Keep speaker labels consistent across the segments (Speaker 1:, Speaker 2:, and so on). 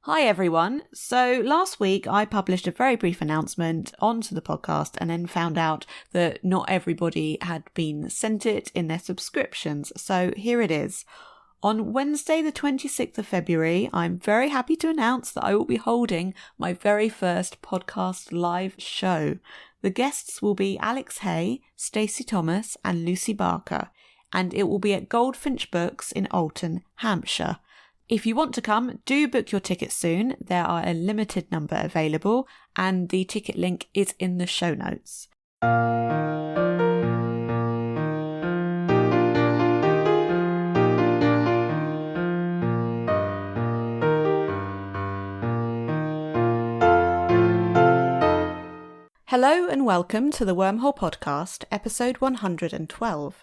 Speaker 1: Hi everyone. So last week I published a very brief announcement onto the podcast and then found out that not everybody had been sent it in their subscriptions. So here it is. On Wednesday the 26th of February, I'm very happy to announce that I will be holding my very first podcast live show. The guests will be Alex Hay, Stacey Thomas and Lucy Barker, and it will be at Goldfinch Books in Alton, Hampshire. If you want to come, do book your tickets soon. There are a limited number available and the ticket link is in the show notes. Hello and welcome to the Wormhole Podcast, episode 112.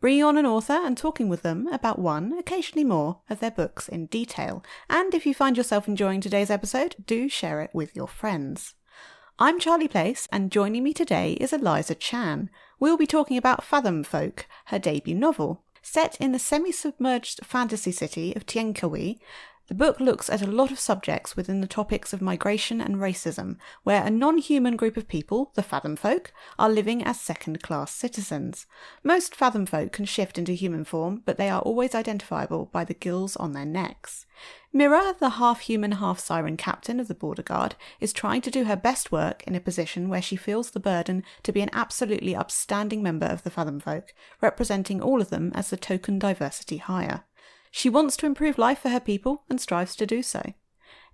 Speaker 1: Bringing on an author and talking with them about one, occasionally more, of their books in detail. And if you find yourself enjoying today's episode, do share it with your friends. I'm Charlie Place, and joining me today is Eliza Chan. We'll be talking about Fathomfolk, her debut novel. Set in the semi-submerged fantasy city of Tiankawi, the book looks at a lot of subjects within the topics of migration and racism, where a non-human group of people, the Fathomfolk, are living as second-class citizens. Most Fathomfolk can shift into human form, but they are always identifiable by the gills on their necks. Mira, the half-human, half-siren captain of the border guard, is trying to do her best work in a position where she feels the burden to be an absolutely upstanding member of the Fathomfolk, representing all of them as the token diversity hire. She wants to improve life for her people and strives to do so.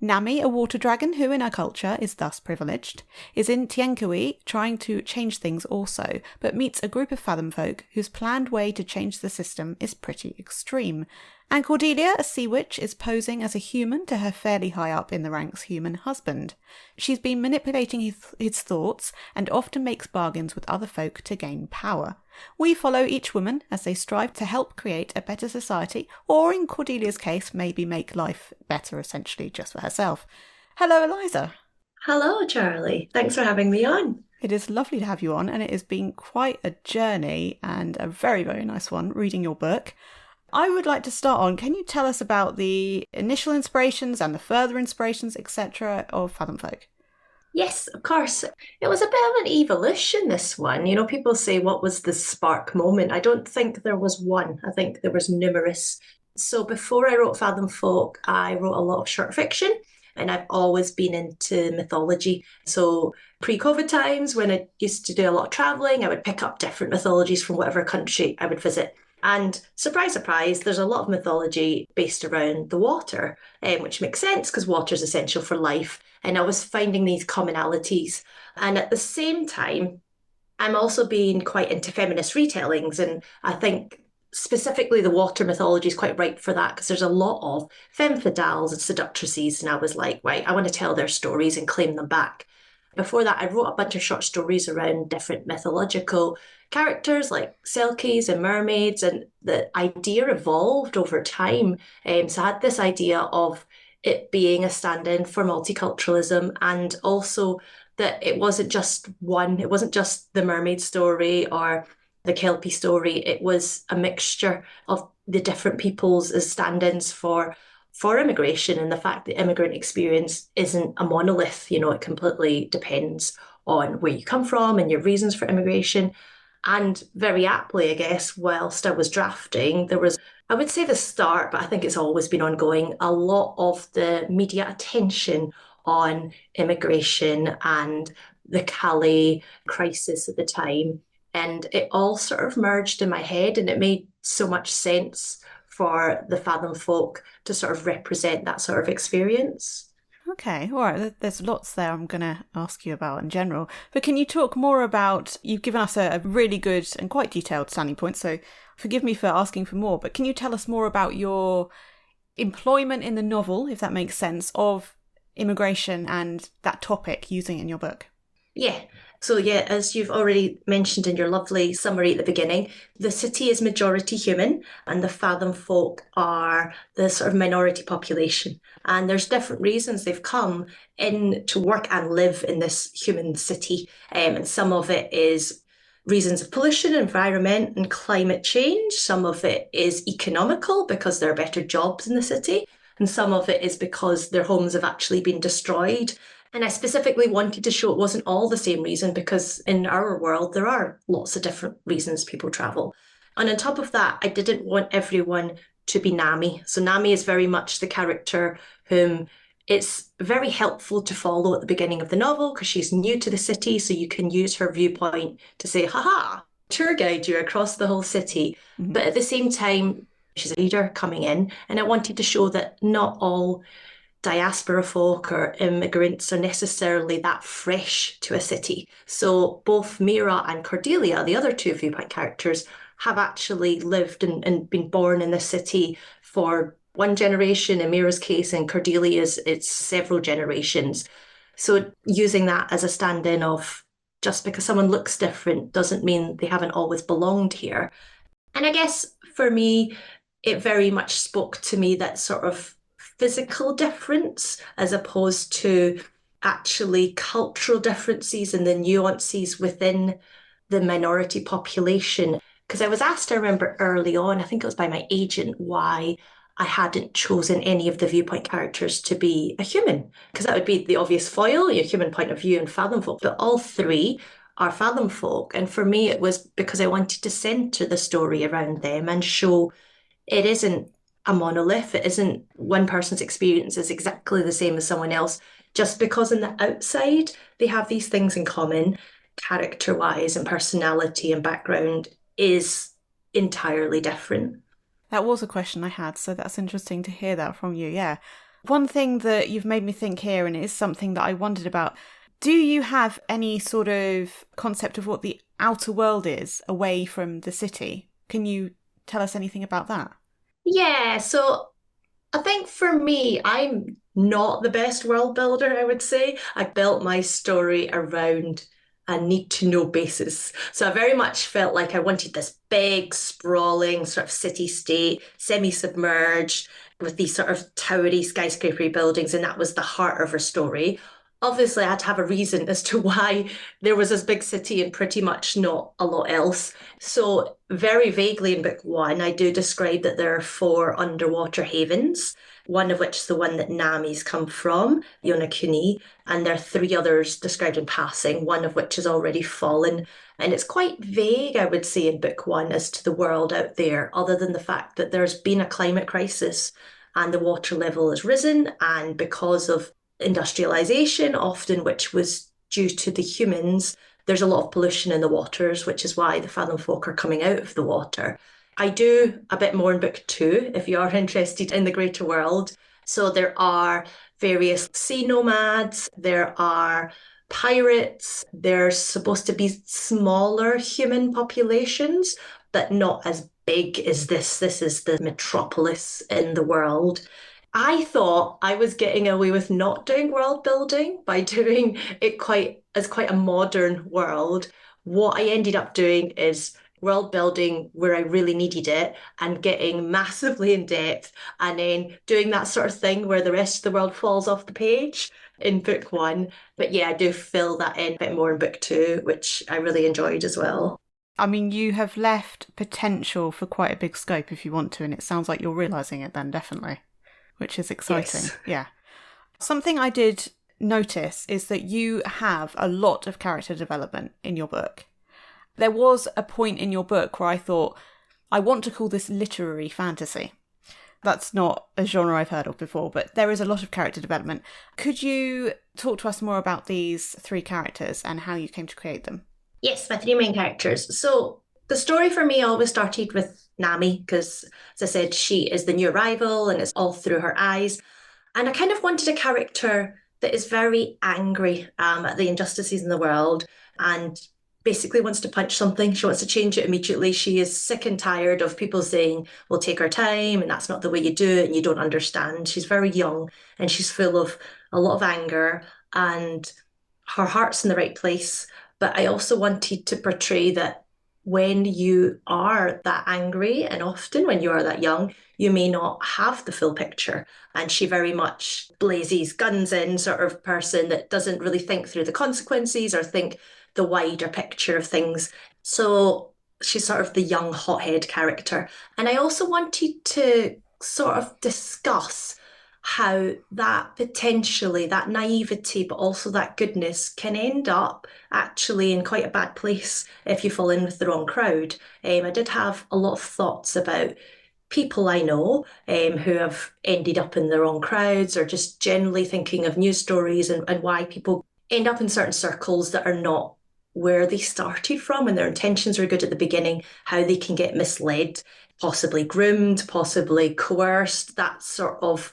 Speaker 1: Nami, a water dragon who in her culture is thus privileged, is in Tiankawi trying to change things also, but meets a group of Fathomfolk whose planned way to change the system is pretty extreme. And Cordelia, a sea witch, is posing as a human to her fairly high up in the ranks human husband. She's been manipulating his thoughts and often makes bargains with other folk to gain power. We follow each woman as they strive to help create a better society, or in Cordelia's case, maybe make life better essentially just for herself. Hello, Eliza.
Speaker 2: Hello, Charlie. Thanks for having me on.
Speaker 1: It is lovely to have you on, and it has been quite a journey and a very, very nice one reading your book. I would like to start on, can you tell us about the initial inspirations and the further inspirations, etc. of Fathomfolk?
Speaker 2: Yes, of course. It was a bit of an evolution, this one. You know, people say, what was the spark moment? I don't think there was one. I think there was numerous. So before I wrote Fathomfolk, I wrote a lot of short fiction, and I've always been into mythology. So pre-COVID times, when I used to do a lot of traveling, I would pick up different mythologies from whatever country I would visit. And surprise, surprise, there's a lot of mythology based around the water, which makes sense because water is essential for life. And I was finding these commonalities. And at the same time, I'm also being quite into feminist retellings. And I think specifically the water mythology is quite ripe for that because there's a lot of femme fatales and seductresses. And I was like, right, I want to tell their stories and claim them back. Before that, I wrote a bunch of short stories around different mythological characters like selkies and mermaids, and the idea evolved over time. So I had this idea of it being a stand-in for multiculturalism, and also that it wasn't just one, it wasn't just the mermaid story or the Kelpie story, it was a mixture of the different peoples as stand-ins for immigration, and the fact that immigrant experience isn't a monolith. You know, it completely depends on where you come from and your reasons for immigration. And very aptly, I guess, whilst I was drafting, there was, I would say the start, but I think it's always been ongoing, a lot of the media attention on immigration and the Calais crisis at the time. And it all sort of merged in my head, and it made so much sense for the Fathomfolk to sort of represent that sort of experience.
Speaker 1: Okay, all right, there's lots there I'm going to ask you about in general. But can you talk more about, you've given us a really good and quite detailed standing point, so forgive me for asking for more, but can you tell us more about your employment in the novel, if that makes sense, of immigration and that topic using it in your book?
Speaker 2: Yeah. So yeah, as you've already mentioned in your lovely summary at the beginning, the city is majority human and the Fathomfolk are the sort of minority population. And there's different reasons they've come in to work and live in this human city. And some of it is reasons of pollution, environment and climate change. Some of it is economical because there are better jobs in the city. and some of it is because their homes have actually been destroyed. And I specifically wanted to show it wasn't all the same reason, because in our world, there are lots of different reasons people travel. And on top of that, I didn't want everyone to be Nami. So Nami is very much the character whom it's very helpful to follow at the beginning of the novel because she's new to the city. So you can use her viewpoint to say, haha, tour guide you across the whole city.
Speaker 1: Mm-hmm.
Speaker 2: But at the same time, she's a leader coming in. And I wanted to show that not all diaspora folk or immigrants are necessarily that fresh to a city. So both Mira and Cordelia, the other two viewpoint characters, have actually lived and been born in the city for one generation, in Mira's case, and Cordelia's, it's several generations. So using that as a stand-in of just because someone looks different doesn't mean they haven't always belonged here. And I guess for me, it very much spoke to me that sort of physical difference as opposed to actually cultural differences and the nuances within the minority population. Because I was asked, I remember early on, I think it was by my agent, why I hadn't chosen any of the viewpoint characters to be a human. Because that would be the obvious foil, your human point of view and Fathomfolk. But all three are Fathomfolk. And for me, it was because I wanted to centre the story around them and show it isn't a monolith. It isn't one person's experience is exactly the same as someone else. Just because on the outside they have these things in common, character-wise and personality and background is entirely different.
Speaker 1: That was a question I had, so that's interesting to hear that from you, yeah. One thing that you've made me think here, and it is something that I wondered about, do you have any sort of concept of what the outer world is away from the city? Can you tell us anything about that?
Speaker 2: Yeah, so I think for me, I'm not the best world builder, I would say. I built my story around a need to know basis. So I very much felt like I wanted this big, sprawling sort of city state, semi-submerged, with these sort of towery skyscraper buildings, and that was the heart of her story. Obviously, I had to have a reason as to why there was this big city and pretty much not a lot else. So, very vaguely in book one, I do describe that there are four underwater havens, one of which is the one that Nami's come from, Yonaguni, and there are three others described in passing, one of which has already fallen. And it's quite vague, I would say, in book one as to the world out there, other than the fact that there's been a climate crisis and the water level has risen. And because of industrialization, often which was due to the humans, there's a lot of pollution in the waters, which is why the Fathomfolk are coming out of the water. I do a bit more in book two, if you are interested in the greater world. So there are various sea nomads, there are pirates, there's supposed to be smaller human populations, but not as big as this. This is the metropolis in the world. I thought I was getting away with not doing world building by doing it quite a modern world. What I ended up doing is world building where I really needed it and getting massively in depth and then doing that sort of thing where the rest of the world falls off the page in book one. But yeah, I do fill that in a bit more in book two, which I really enjoyed as well.
Speaker 1: I mean, you have left potential for quite a big scope if you want to, and it sounds like you're realising it then, definitely, which is exciting.
Speaker 2: Yes.
Speaker 1: Yeah. Something I did notice is that you have a lot of character development in your book. There was a point in your book where I thought, I want to call this literary fantasy. That's not a genre I've heard of before, but there is a lot of character development. Could you talk to us more about these three characters and how you came to create them?
Speaker 2: Yes, my three main characters. So the story for me always started with Nami because, as I said, she is the new arrival and it's all through her eyes. And I kind of wanted a character that is very angry at the injustices in the world and basically wants to punch something. She wants to change it immediately. She is sick and tired of people saying, we'll take our time and that's not the way you do it and you don't understand. She's very young and she's full of a lot of anger and her heart's in the right place. But I also wanted to portray that when you are that angry, and often when you are that young, you may not have the full picture. And she very much blazes guns in sort of person that doesn't really think through the consequences or think the wider picture of things. So she's sort of the young hothead character. And I also wanted to sort of discuss how that potentially, that naivety, but also that goodness can end up actually in quite a bad place if you fall in with the wrong crowd. I did have a lot of thoughts about people I know who have ended up in the wrong crowds, or just generally thinking of news stories and why people end up in certain circles that are not where they started from and their intentions were good at the beginning, how they can get misled, possibly groomed, possibly coerced, that sort of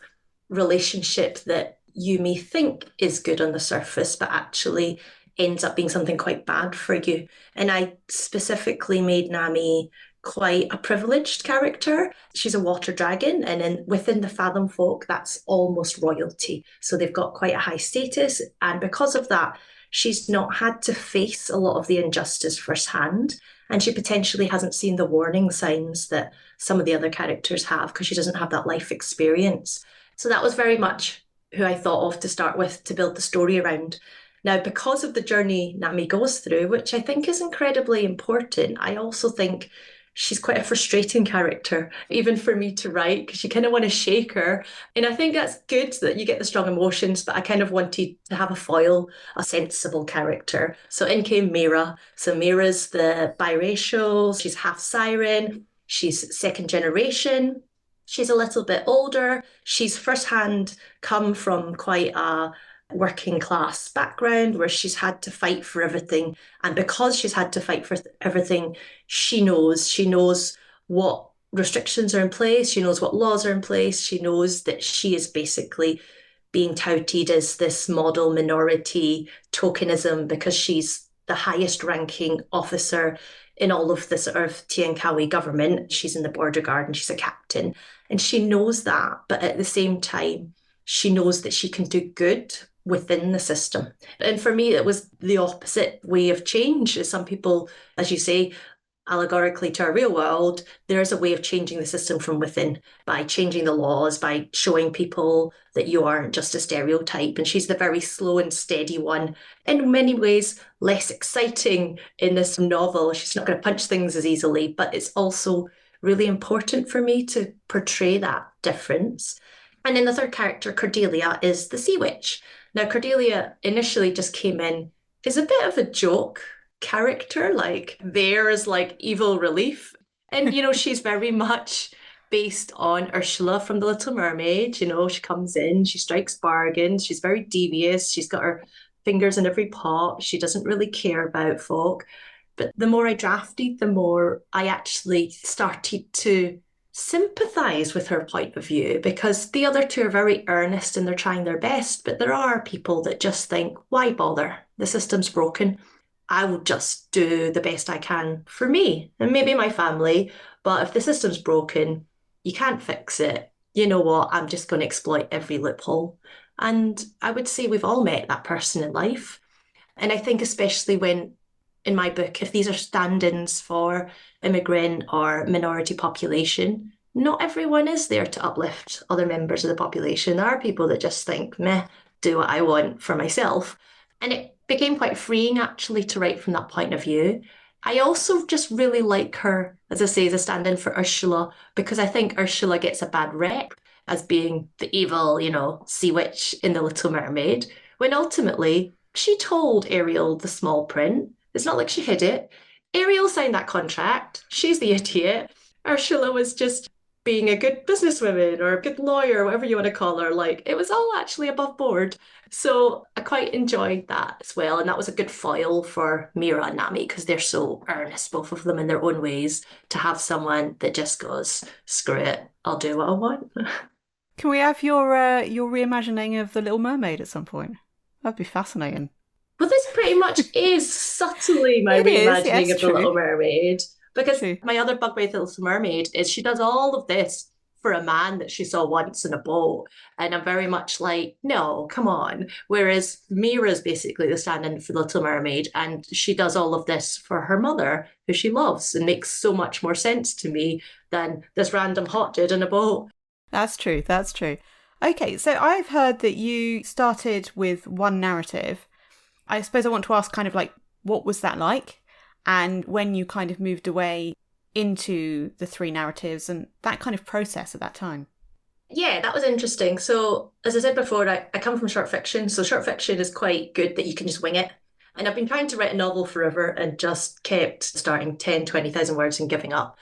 Speaker 2: relationship that you may think is good on the surface, but actually ends up being something quite bad for you. And I specifically made Nami quite a privileged character. She's a water dragon, and within the Fathomfolk, that's almost royalty. So they've got quite a high status, and because of that, she's not had to face a lot of the injustice firsthand. And she potentially hasn't seen the warning signs that some of the other characters have because she doesn't have that life experience. So that was very much who I thought of to start with to build the story around. Now, because of the journey Nami goes through, which I think is incredibly important, I also think she's quite a frustrating character, even for me to write, because you kind of want to shake her. And I think that's good that you get the strong emotions, but I kind of wanted to have a foil, a sensible character. So in came Mira. So Mira's the biracial, she's half siren, she's second generation. She's a little bit older. She's firsthand come from quite a working class background where she's had to fight for everything. And because she's had to fight for everything, she knows what restrictions are in place. She knows what laws are in place. She knows that she is basically being touted as this model minority tokenism because she's the highest ranking officer in all of the sort of Tiankawi government. She's in the border guard and she's a captain. And she knows that. But at the same time, she knows that she can do good within the system. And for me, it was the opposite way of change. Some people, as you say, allegorically to our real world, there's a way of changing the system from within by changing the laws, by showing people that you aren't just a stereotype. And she's the very slow and steady one. In many ways, less exciting in this novel. She's not going to punch things as easily, but it's also really important for me to portray that difference. And then the third character, Cordelia, is the sea witch. Now, Cordelia initially just came in as a bit of a joke character, like there's like evil relief. And, she's very much based on Ursula from The Little Mermaid. She comes in, she strikes bargains, she's very devious, she's got her fingers in every pot, she doesn't really care about folk. But the more I drafted, the more I actually started to sympathize with her point of view, because the other two are very earnest and they're trying their best. But there are people that just think, why bother? The system's broken. I will just do the best I can for me and maybe my family. But if the system's broken, you can't fix it. You know what? I'm just going to exploit every loophole. And I would say we've all met that person in life. And I think especially when in my book, if these are stand-ins for immigrant or minority population, not everyone is there to uplift other members of the population. There are people that just think, meh, do what I want for myself. And it became quite freeing actually to write from that point of view. I also just really like her, as I say, as a stand-in for Ursula, because I think Ursula gets a bad rep as being the evil, sea witch in The Little Mermaid, when ultimately she told Ariel the small print. It's not like she hid it. Ariel signed that contract. She's the idiot. Ursula was just being a good businesswoman or a good lawyer, whatever you want to call her. Like, it was all actually above board. So I quite enjoyed that as well. And that was a good foil for Mira and Nami because they're so earnest, both of them in their own ways, to have someone that just goes, screw it, I'll do what I want.
Speaker 1: Can we have your reimagining of The Little Mermaid at some point? That'd be fascinating.
Speaker 2: But this pretty much is subtly my reimagining of The Little Mermaid. Because my other bugbear with The Little Mermaid is she does all of this for a man that she saw once in a boat. And I'm very much like, no, come on. Whereas Mira is basically the stand-in for The Little Mermaid, and she does all of this for her mother, who she loves, and makes so much more sense to me than this random hot dude in a boat.
Speaker 1: That's true. Okay, so I've heard that you started with one narrative. I suppose I want to ask kind of like, what was that like? And when you kind of moved away into the three narratives and that kind of process at that time.
Speaker 2: Yeah, that was interesting. So, as I said before, I come from short fiction. So, short fiction is quite good that you can just wing it. And I've been trying to write a novel forever and just kept starting 10, 20,000 words and giving up.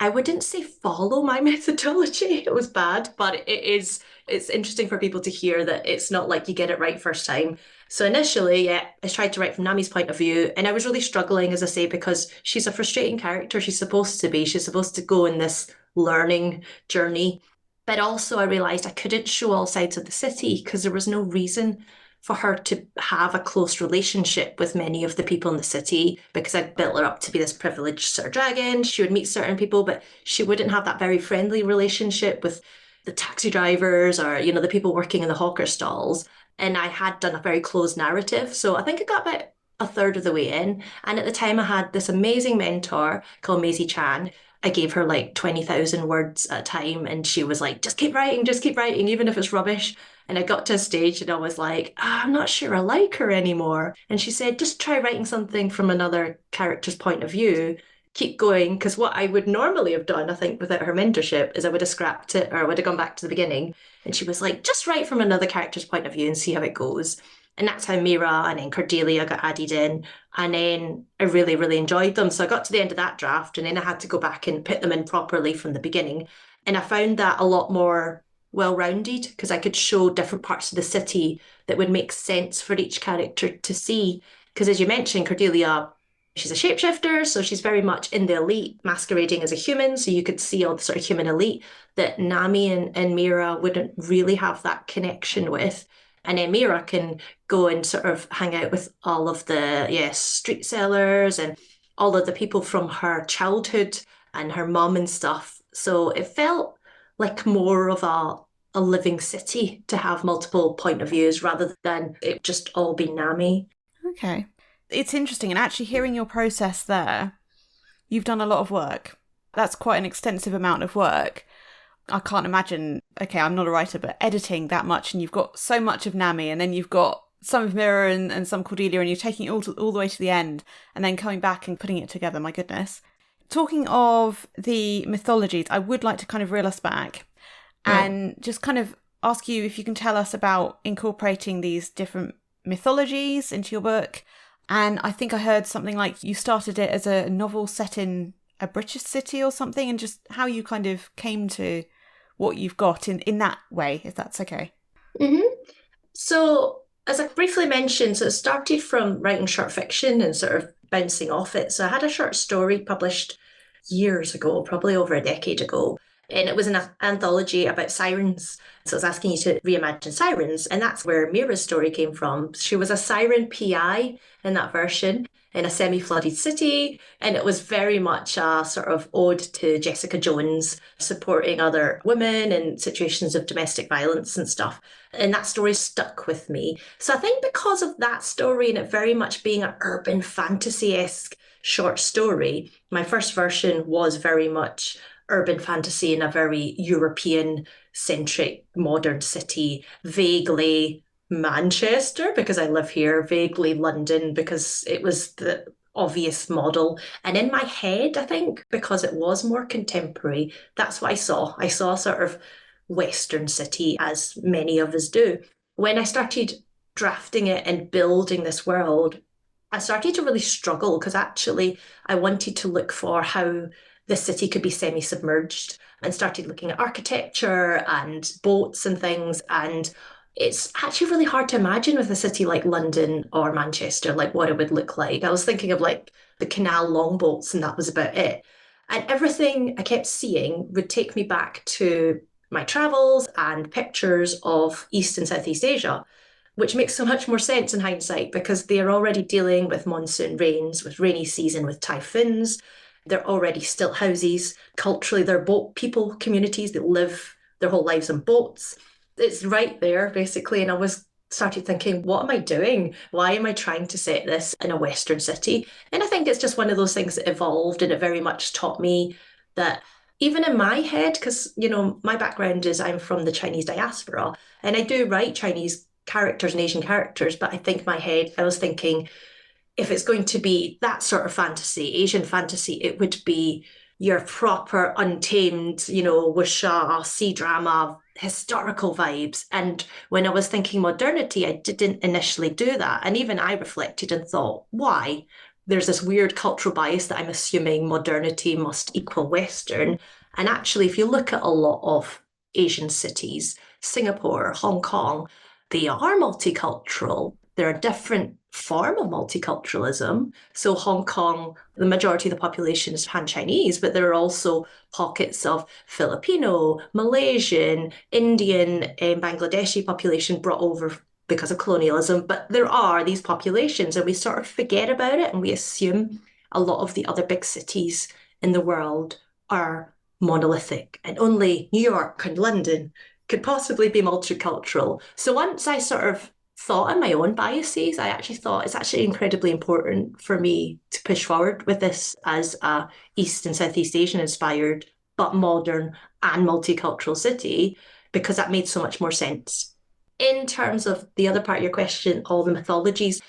Speaker 2: I wouldn't say follow my methodology. It was bad, but it's interesting for people to hear that it's not like you get it right first time. So initially, yeah, I tried to write from Nami's point of view, and I was really struggling, as I say, because she's a frustrating character. She's supposed to be. She's supposed to go in this learning journey. But also I realized I couldn't show all sides of the city because there was no reason for her to have a close relationship with many of the people in the city because I'd built her up to be this privileged sort of dragon. She would meet certain people, but she wouldn't have that very friendly relationship with the taxi drivers or, the people working in the hawker stalls. And I had done a very closed narrative. So I think I got about a third of the way in. And at the time, I had this amazing mentor called Eliza Chan. I gave her like 20,000 words at a time, and she was like, just keep writing, even if it's rubbish. And I got to a stage and I was like, I'm not sure I like her anymore. And she said, just try writing something from another character's point of view. Keep going. Because what I would normally have done, I think, without her mentorship, is I would have scrapped it or I would have gone back to the beginning. And she was like, just write from another character's point of view and see how it goes. And that's how Mira and then Cordelia got added in. And then I really, really enjoyed them. So I got to the end of that draft and then I had to go back and put them in properly from the beginning. And I found that a lot more well-rounded because I could show different parts of the city that would make sense for each character to see. Because as you mentioned, Cordelia, she's a shapeshifter, so she's very much in the elite, masquerading as a human. So you could see all the sort of human elite that Nami and Mira wouldn't really have that connection with. And then Mira can go and sort of hang out with all of the, yes, street sellers and all of the people from her childhood and her mum and stuff. So it felt like more of a living city to have multiple point of views rather than it just all be Nami.
Speaker 1: Okay. It's interesting, and actually hearing your process there, you've done a lot of work. That's quite an extensive amount of work. I can't imagine, okay, I'm not a writer, but editing that much, and you've got so much of Nami, and then you've got some of Mira and some Cordelia, and you're taking it all the way to the end, and then coming back and putting it together, my goodness. Talking of the mythologies, I would like to kind of reel us back and just kind of ask you if you can tell us about incorporating these different mythologies into your book. And I think I heard something like you started it as a novel set in a British city or something, and just how you kind of came to what you've got in that way, if that's okay.
Speaker 2: Mm-hmm. So, as I briefly mentioned, so it started from writing short fiction and sort of bouncing off it. So, I had a short story published years ago, probably over a decade ago, and it was an anthology about sirens. So, I was asking you to reimagine sirens, and that's where Mira's story came from. She was a siren PI in that version in a semi-flooded city, and it was very much a sort of ode to Jessica Jones supporting other women in situations of domestic violence and stuff. And that story stuck with me. So I think because of that story and it very much being an urban fantasy-esque short story, my first version was very much urban fantasy in a very European centric modern city, vaguely Manchester because I live here, vaguely London because it was the obvious model. And in my head, I think because it was more contemporary, that's what I saw. I saw sort of Western city, as many of us do. When I started drafting it and building this world, I started to really struggle because actually I wanted to look for how the city could be semi submerged and started looking at architecture and boats and things. And it's actually really hard to imagine with a city like London or Manchester, like what it would look like. I was thinking of like the canal longboats, and that was about it. And everything I kept seeing would take me back to my travels and pictures of East and Southeast Asia, which makes so much more sense in hindsight because they are already dealing with monsoon rains, with rainy season, with typhoons. They're already stilt houses. Culturally, they're boat people communities that live their whole lives on boats. It's right there, basically. And I was started thinking, what am I doing? Why am I trying to set this in a Western city? And I think it's just one of those things that evolved and it very much taught me that even in my head, because, my background is I'm from the Chinese diaspora and I do write Chinese characters and Asian characters, but I think my head, I was thinking, if it's going to be that sort of fantasy, Asian fantasy, it would be your proper untamed, wuxia, sea drama, historical vibes. And when I was thinking modernity, I didn't initially do that. And even I reflected and thought, why? There's this weird cultural bias that I'm assuming modernity must equal Western. And actually, if you look at a lot of Asian cities, Singapore, Hong Kong, they are multicultural. They're a different form of multiculturalism. So Hong Kong, the majority of the population is Han Chinese, but there are also pockets of Filipino, Malaysian, Indian, and Bangladeshi population brought over because of colonialism. But there are these populations, and we sort of forget about it, and we assume a lot of the other big cities in the world are monolithic, and only New York and London could possibly be multicultural. So once I sort of thought on my own biases, I actually thought it's actually incredibly important for me to push forward with this as a East and Southeast Asian inspired, but modern and multicultural city, because that made so much more sense. In terms of the other part of your question, all the mythologies,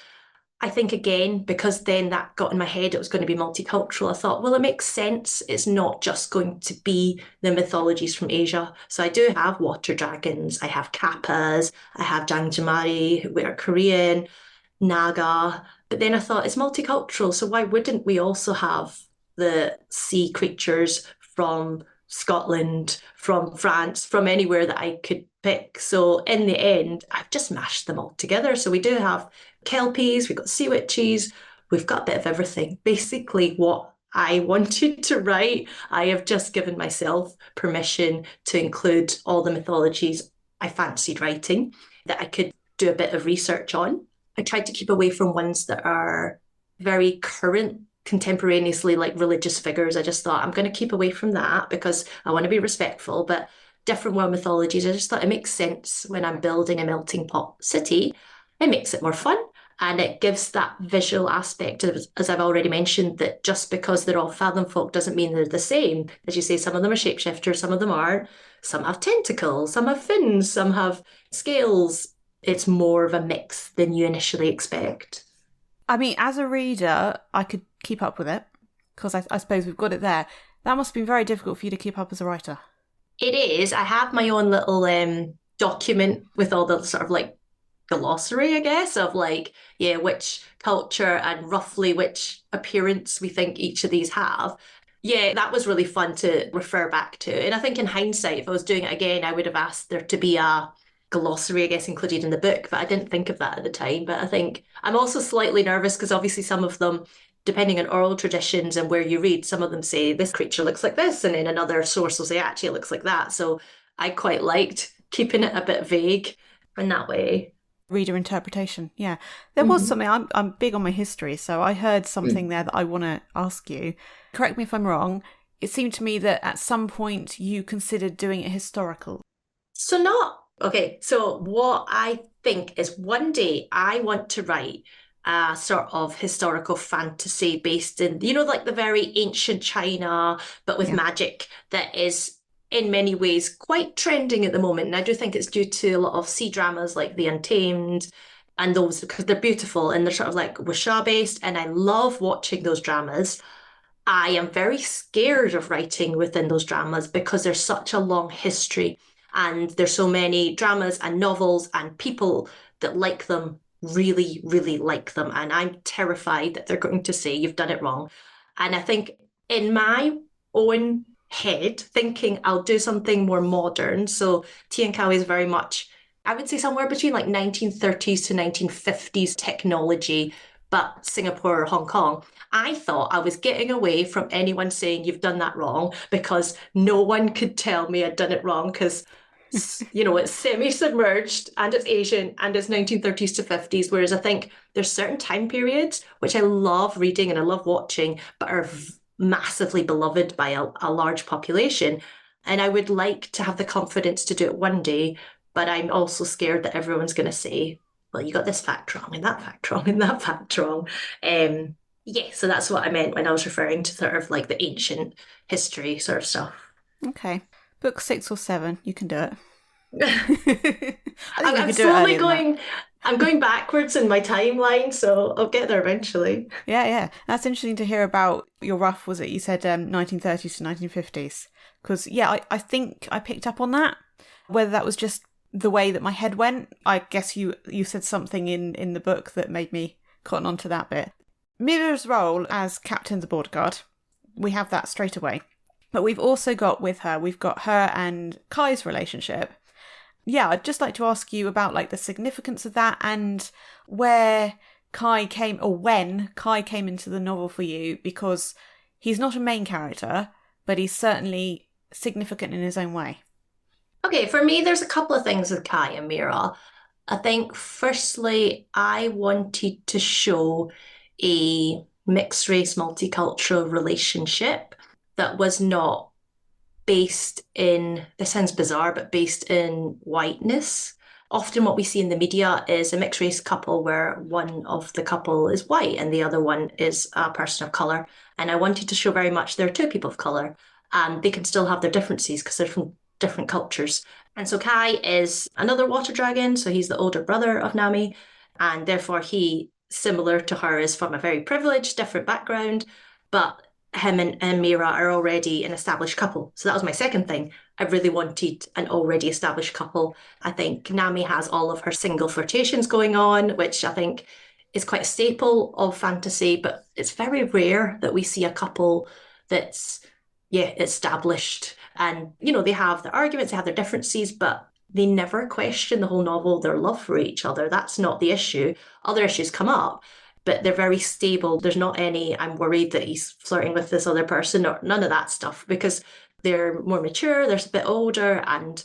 Speaker 2: I think again, because then that got in my head, it was going to be multicultural. I thought, well, it makes sense. It's not just going to be the mythologies from Asia. So I do have water dragons, I have kappas, I have Jangjamari, who are Korean, Naga. But then I thought it's multicultural. So why wouldn't we also have the sea creatures from Scotland, from France, from anywhere that I could pick? So in the end, I've just mashed them all together. So we do have kelpies, we've got sea witches, we've got a bit of everything. Basically, what I wanted to write, I have just given myself permission to include all the mythologies I fancied writing that I could do a bit of research on. I tried to keep away from ones that are very current contemporaneously, like religious figures. I just thought I'm going to keep away from that because I want to be respectful, but different world mythologies, I just thought it makes sense when I'm building a melting pot city. It makes it more fun, and it gives that visual aspect, as I've already mentioned, that just because they're all Fathomfolk doesn't mean they're the same. As you say, some of them are shapeshifters, some of them aren't. Some have tentacles, some have fins, some have scales. It's more of a mix than you initially expect.
Speaker 1: I mean, as a reader, I could keep up with it, because I suppose we've got it there. That must have been very difficult for you to keep up as a writer.
Speaker 2: It is. I have my own little document with all the sort of like glossary, I guess, of like, yeah, which culture and roughly which appearance we think each of these have. Yeah, that was really fun to refer back to. And I think in hindsight, if I was doing it again, I would have asked there to be a glossary, I guess, included in the book, but I didn't think of that at the time. But I think I'm also slightly nervous because obviously some of them, depending on oral traditions and where you read, some of them say this creature looks like this, and then another source will say actually it looks like that. So I quite liked keeping it a bit vague in that way.
Speaker 1: Reader interpretation, yeah. There was something, I'm big on my history, so I heard something there that I want to ask you. Correct me if I'm wrong. It seemed to me that at some point you considered doing it historical.
Speaker 2: So not, okay, so what I think is one day I want to write a sort of historical fantasy based in, like the very ancient China, but with magic that is in many ways quite trending at the moment. And I do think it's due to a lot of sea dramas like The Untamed and those, because they're beautiful and they're sort of like wuxia based. And I love watching those dramas. I am very scared of writing within those dramas because there's such a long history and there's so many dramas and novels and people that like them really, really like them. And I'm terrified that they're going to say you've done it wrong. And I think in my own head, thinking I'll do something more modern. So Tiankawi is very much, I would say somewhere between like 1930s to 1950s technology, but Singapore or Hong Kong. I thought I was getting away from anyone saying you've done that wrong because no one could tell me I'd done it wrong because it's semi-submerged and it's Asian and it's 1930s to 50s. Whereas I think there's certain time periods which I love reading and I love watching, but are massively beloved by a large population. And I would like to have the confidence to do it one day, but I'm also scared that everyone's going to say, well, you got this fact wrong and that fact wrong and that fact wrong. Yeah, so that's what I meant when I was referring to sort of like the ancient history sort of stuff.
Speaker 1: Okay. Book 6 or 7, you can do it.
Speaker 2: I'm slowly going. I'm going backwards in my timeline, so I'll get there eventually.
Speaker 1: Yeah, yeah. That's interesting to hear about your rough, was it? You said 1930s to 1950s. Because, yeah, I think I picked up on that. Whether that was just the way that my head went, I guess you said something in the book that made me cotton on to that bit. Mira's role as captain the border guard, we have that straight away. But we've also got with her, we've got her and Kai's relationship. Yeah, I'd just like to ask you about like the significance of that and where Kai came, or when Kai came into the novel for you, because he's not a main character, but he's certainly significant in his own way.
Speaker 2: Okay, for me, there's a couple of things with Kai and Mira. I think, firstly, I wanted to show a mixed race, multicultural relationship that was not based in, this sounds bizarre, but based in whiteness. Often, what we see in the media is a mixed race couple where one of the couple is white and the other one is a person of color. And I wanted to show very much there are two people of color and they can still have their differences because they're from different cultures. And so Kai is another water dragon, so he's the older brother of Nami, and therefore he, similar to her, is from a very privileged, different background, but him and Mira are already an established couple. So that was my second thing. I really wanted an already established couple. I think Nami has all of her single flirtations going on, which I think is quite a staple of fantasy, but it's very rare that we see a couple that's, yeah, established. And, you know, they have their arguments, they have their differences, but they never question the whole novel, their love for each other. That's not the issue. Other issues come up, but they're very stable. There's not any, I'm worried that he's flirting with this other person, or none of that stuff, because they're more mature, they're a bit older. And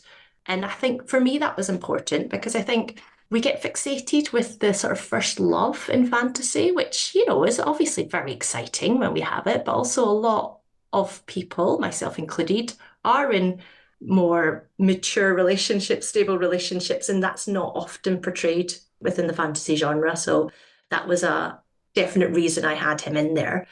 Speaker 2: I think for me that was important because I think we get fixated with the sort of first love in fantasy, which, you know, is obviously very exciting when we have it, but also a lot of people, myself included, are in more mature relationships, stable relationships, and that's not often portrayed within the fantasy genre. So that was a definite reason I had him in there.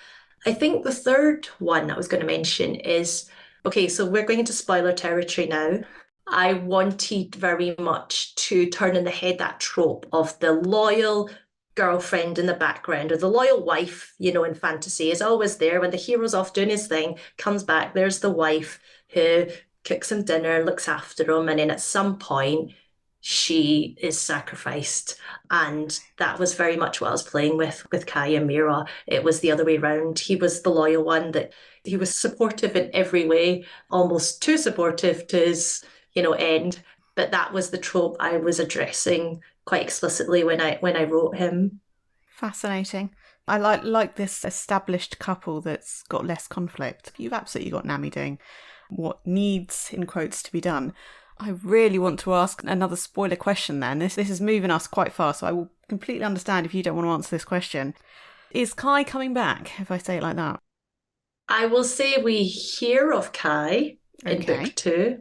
Speaker 2: I think the third one I was going to mention is, okay, so we're going into spoiler territory now. I wanted very much to turn in the head that trope of the loyal girlfriend in the background, or the loyal wife, you know, in fantasy is always there. When the hero's off doing his thing, comes back, there's the wife who cooks him dinner, looks after him, and then at some point she is sacrificed. And that was very much what I was playing with Kai and Mira. It was the other way around. He was the loyal one, that he was supportive in every way, almost too supportive to his, you know, end. But that was the trope I was addressing quite explicitly when I wrote him.
Speaker 1: Fascinating. I like this established couple that's got less conflict. You've absolutely got Nami doing what needs, in quotes, to be done. I really want to ask another spoiler question then. This is moving us quite far, so I will completely understand if you don't want to answer this question. Is Kai coming back, if I say it like that?
Speaker 2: I will say we hear of Kai in book 2.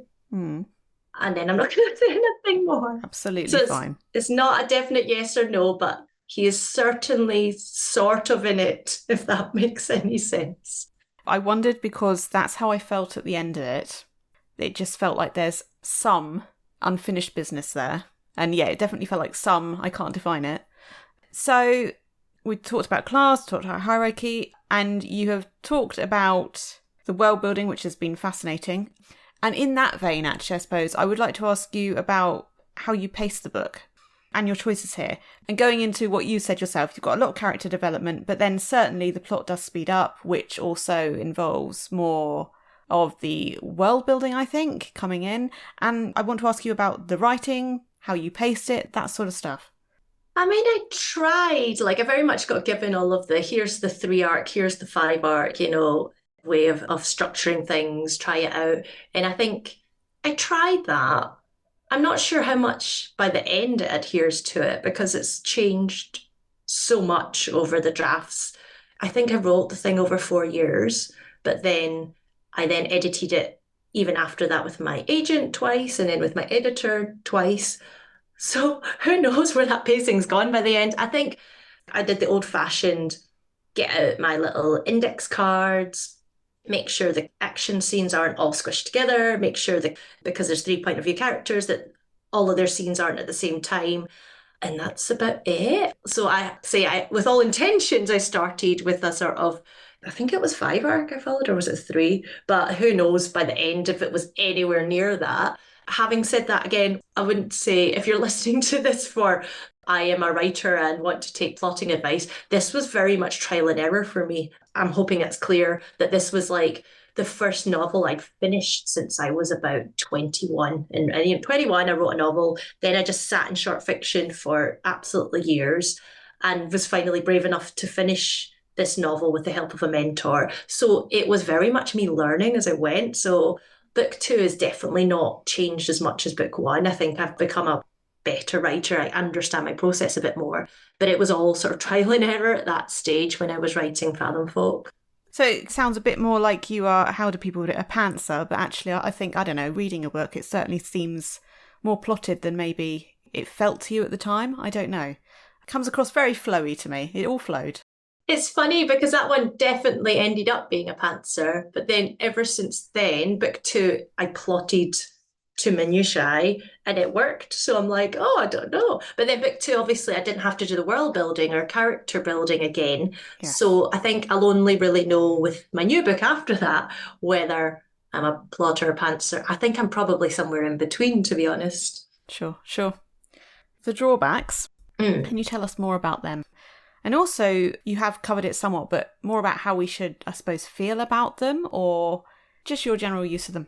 Speaker 2: And then I'm not going to say anything more.
Speaker 1: Absolutely
Speaker 2: so
Speaker 1: fine.
Speaker 2: It's not a definite yes or no, but he is certainly sort of in it, if that makes any sense.
Speaker 1: I wondered because that's how I felt at the end of it. It just felt like there's some unfinished business there. And yeah, it definitely felt like some, I can't define it. So we talked about class, talked about hierarchy, and you have talked about the world building, which has been fascinating. And in that vein, actually, I suppose, I would like to ask you about how you pace the book and your choices here. And going into what you said yourself, you've got a lot of character development, but then certainly the plot does speed up, which also involves more of the world building, I think, coming in. And I want to ask you about the writing, how you paced it, that sort of stuff.
Speaker 2: I mean, I tried, like I very much got given all of the, here's the 3 arc, here's the 5 arc, you know, way of structuring things, try it out. And I think I tried that. I'm not sure how much by the end it adheres to it because it's changed so much over the drafts. I think I wrote the thing over 4 years, but then I then edited it even after that with my agent twice and then with my editor twice. So who knows where that pacing's gone by the end. I think I did the old-fashioned get out my little index cards, make sure the action scenes aren't all squished together, make sure that because there's 3 point of view characters that all of their scenes aren't at the same time. And that's about it. So I say, with all intentions, I started with a sort of, I think it was 5 arc I followed, or was it 3? But who knows by the end if it was anywhere near that. Having said that, again, I wouldn't say if you're listening to this for I am a writer and want to take plotting advice, this was very much trial and error for me. I'm hoping it's clear that this was like the first novel I'd finished since I was about 21. And 21, I wrote a novel. Then I just sat in short fiction for absolutely years and was finally brave enough to finish this novel with the help of a mentor. So it was very much me learning as I went. So book two is definitely not changed as much as book one. I think I've become a better writer. I understand my process a bit more. But it was all sort of trial and error at that stage when I was writing Fathomfolk.
Speaker 1: So it sounds a bit more like you are, how do people put it, a pantser, but actually I think, I don't know, reading a book, it certainly seems more plotted than maybe it felt to you at the time. I don't know. It comes across very flowy to me. It all flowed.
Speaker 2: It's funny because that one definitely ended up being a pantser, but then ever since then, book two, I plotted to minutiae and it worked. So I'm like, oh, I don't know. But then book two, obviously, I didn't have to do the world building or character building again.
Speaker 1: Yes.
Speaker 2: So I think I'll only really know with my new book after that whether I'm a plotter or pantser. I think I'm probably somewhere in between, to be honest.
Speaker 1: Sure. The drawbacks, can you tell us more about them? And also, you have covered it somewhat, but more about how we should, I suppose, feel about them, or just your general use of them.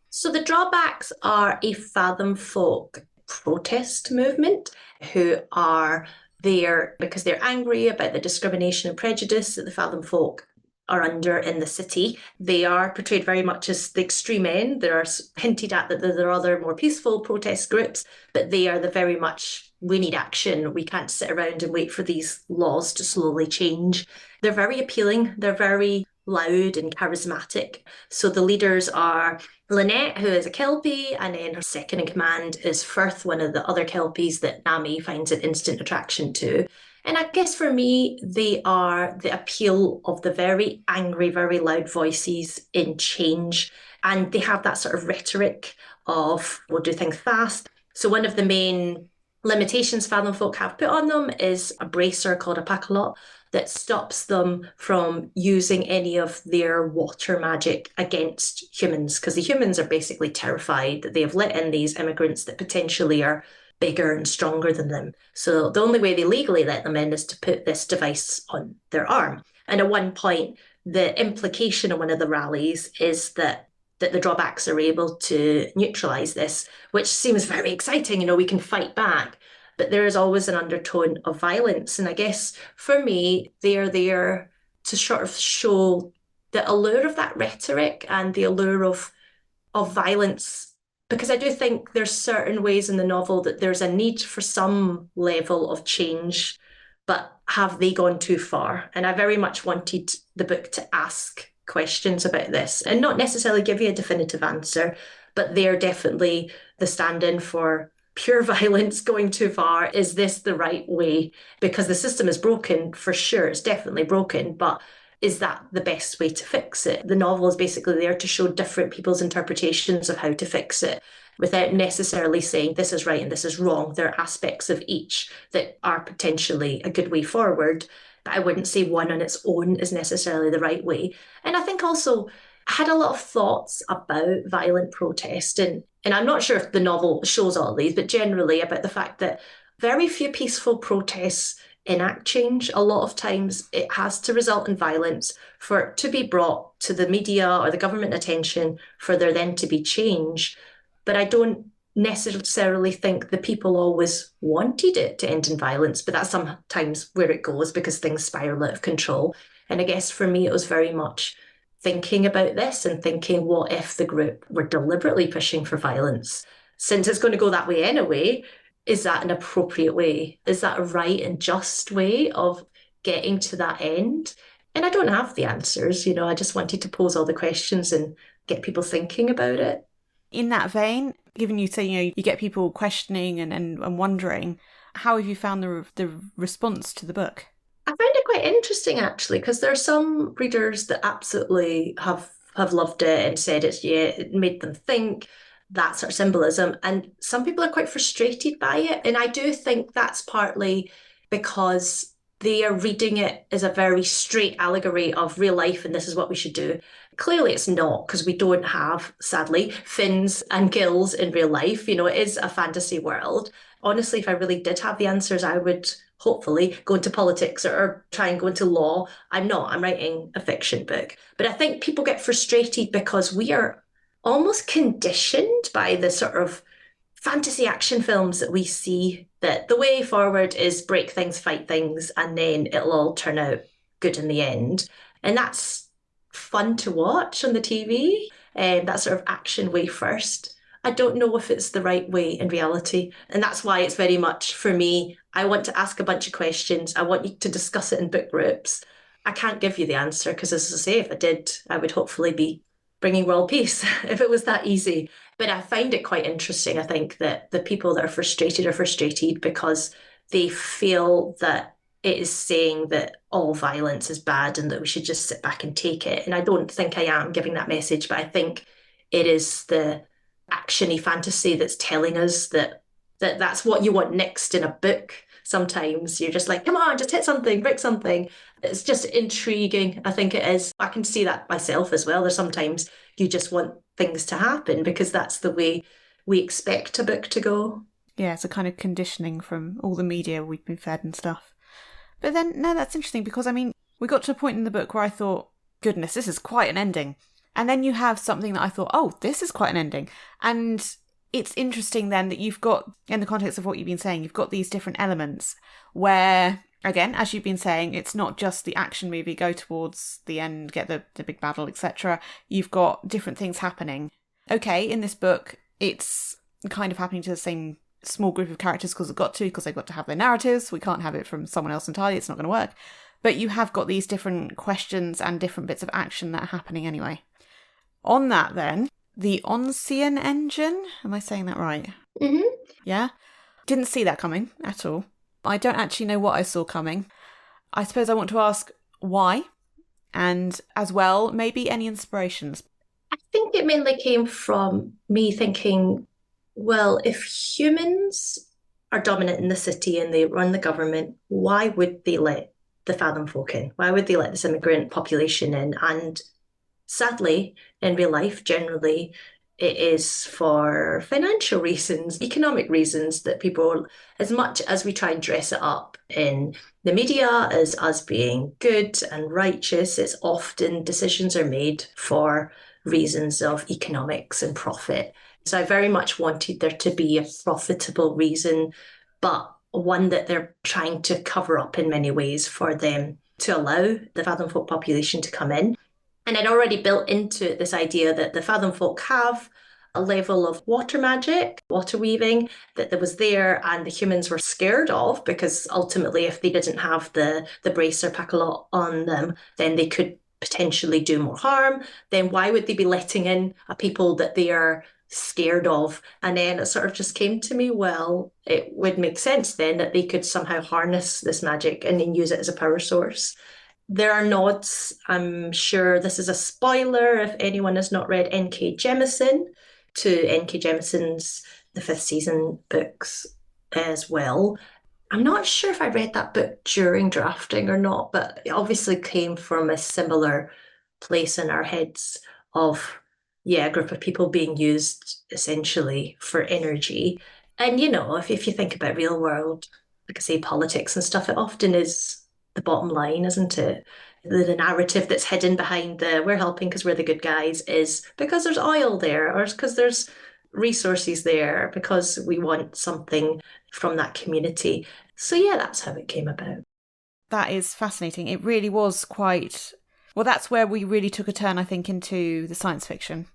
Speaker 2: So the Drawbacks are a Fathomfolk protest movement who are there because they're angry about the discrimination and prejudice that the Fathomfolk are under in the city. They are portrayed very much as the extreme end. There are hinted at that there are other more peaceful protest groups, but they are the very much, we need action. We can't sit around and wait for these laws to slowly change. They're very appealing. They're very loud and charismatic. So the leaders are Lynette, who is a Kelpie, and then her second in command is Firth, one of the other Kelpies that Nami finds an instant attraction to. And I guess for me, they are the appeal of the very angry, very loud voices in change. And they have that sort of rhetoric of, we'll do things fast. So one of the main limitations Fathomfolk have put on them is a bracer called a pakalot that stops them from using any of their water magic against humans, because the humans are basically terrified that they have let in these immigrants that potentially are bigger and stronger than them. So the only way they legally let them in is to put this device on their arm. And at one point, the implication of one of the rallies is that the drawbacks are able to neutralize this, which seems very exciting. We can fight back. But there is always an undertone of violence. And I guess for me, they are there to sort of show the allure of that rhetoric and the allure of violence. Because I do think there's certain ways in the novel that there's a need for some level of change, but have they gone too far? And I very much wanted the book to ask questions about this and not necessarily give you a definitive answer, but they're definitely the stand-in for pure violence going too far. Is this the right way? Because the system is broken, for sure. It's definitely broken, but is that the best way to fix it? The novel is basically there to show different people's interpretations of how to fix it without necessarily saying this is right and this is wrong. There are aspects of each that are potentially a good way forward, but I wouldn't say one on its own is necessarily the right way. And I think also I had a lot of thoughts about violent protest, and I'm not sure if the novel shows all these, but generally about the fact that very few peaceful protests enact change. A lot of times it has to result in violence for it to be brought to the media or the government attention for there then to be change. But I don't necessarily think the people always wanted it to end in violence, but that's sometimes where it goes because things spiral out of control. And I guess for me, it was very much thinking about this and thinking, what if the group were deliberately pushing for violence? Since it's going to go that way anyway, is that an appropriate way? Is that a right and just way of getting to that end? And I don't have the answers, I just wanted to pose all the questions and get people thinking about it.
Speaker 1: In that vein, given you say, you get people questioning and wondering, how have you found the response to the book?
Speaker 2: I found it quite interesting, actually, because there are some readers that absolutely have loved it and said it made them think. that sort of symbolism. And some people are quite frustrated by it. And I do think that's partly because they are reading it as a very straight allegory of real life and this is what we should do. Clearly, it's not, because we don't have, sadly, fins and gills in real life. You know, it is a fantasy world. Honestly, if I really did have the answers, I would hopefully go into politics or try and go into law. I'm not. I'm writing a fiction book. But I think people get frustrated because we are almost conditioned by the sort of fantasy action films that we see, that the way forward is break things, fight things, and then it'll all turn out good in the end. And that's fun to watch on the TV, and that sort of action way first. I don't know if it's the right way in reality. And that's why it's very much, for me, I want to ask a bunch of questions. I want you to discuss it in book groups. I can't give you the answer because, as I say, if I did, I would hopefully be bringing world peace if it was that easy. But I find it quite interesting. I think that the people that are frustrated because they feel that it is saying that all violence is bad and that we should just sit back and take it. And I don't think I am giving that message, but I think it is the actiony fantasy that's telling us that's what you want next in a book. Sometimes you're just like, come on, just hit something, break something. It's just intriguing. I think it is. I can see that myself as well. There's sometimes you just want things to happen because that's the way we expect a book to go.
Speaker 1: Yeah, it's a kind of conditioning from all the media we've been fed and stuff. But then, no, that's interesting because, I mean, we got to a point in the book where I thought, goodness, this is quite an ending. And then you have something that I thought, oh, this is quite an ending. And it's interesting then that you've got, in the context of what you've been saying, you've got these different elements where, again, as you've been saying, it's not just the action movie, go towards the end, get the big battle, etc. You've got different things happening. Okay, in this book, it's kind of happening to the same small group of characters because they've got to have their narratives. We can't have it from someone else entirely. It's not going to work. But you have got these different questions and different bits of action that are happening anyway. On that then, the Onseon engine, am I saying that right?
Speaker 2: Mm-hmm.
Speaker 1: Yeah? Didn't see that coming at all. I don't actually know what I saw coming. I suppose I want to ask why, and as well, maybe any inspirations.
Speaker 2: I think it mainly came from me thinking, well, if humans are dominant in the city and they run the government, why would they let the Fathomfolk in? Why would they let this immigrant population in? And sadly, in real life, generally, it is for financial reasons, economic reasons that people, as much as we try and dress it up in the media as us being good and righteous, it's often decisions are made for reasons of economics and profit. So I very much wanted there to be a profitable reason, but one that they're trying to cover up in many ways for them to allow the Fathomfolk population to come in. And I'd already built into it this idea that the Fathomfolk have a level of water magic, water weaving, that was there and the humans were scared of, because ultimately if they didn't have the brace or pakalot on them, then they could potentially do more harm. Then why would they be letting in a people that they are scared of? And then it sort of just came to me, well, it would make sense then that they could somehow harness this magic and then use it as a power source. There are nods. I'm sure this is a spoiler if anyone has not read N.K. Jemisin, to N.K. Jemisin's the 5th season books as well. I'm not sure if I read that book during drafting or not, but it obviously came from a similar place in our heads of, a group of people being used essentially for energy. And, if you think about real world, like I say, politics and stuff, it often is the bottom line, isn't it? The narrative that's hidden behind the we're helping because we're the good guys is because there's oil there, or because there's resources there, because we want something from that community. So yeah, that's how it came about.
Speaker 1: That is fascinating. It really was quite... Well, that's where we really took a turn, I think, into the science fiction.